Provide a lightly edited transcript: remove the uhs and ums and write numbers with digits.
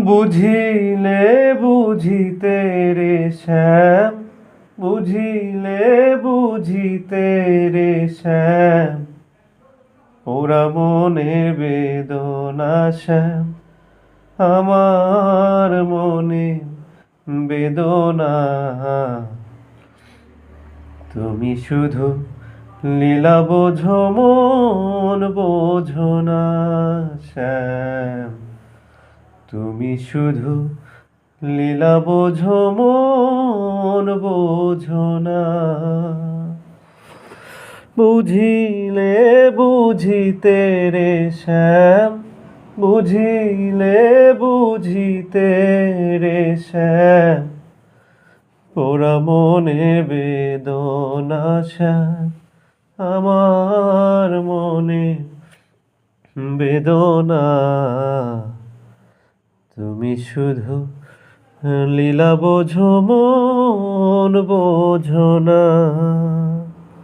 বুঝিলে বুঝিতে রে শ্যাম, বুঝিলে বুঝিতে রে শ্যাম, ওরা মনের বেদনা শ্যাম, আমার মনে বেদনা। তুমি শুধু লীলা বোঝো মন বোঝো না শ্যাম, তুমি শুধু লীলা বোঝো মন বোঝো না। বুঝিলে বুঝিতে রে শ্যাম, বুঝিলে বুঝিতে রে শ্যাম, ওরা মনে বেদনা শ্যাম, আমার মনে বেদনা। তুমি শুধু লীলা বোঝো মন বোঝো না।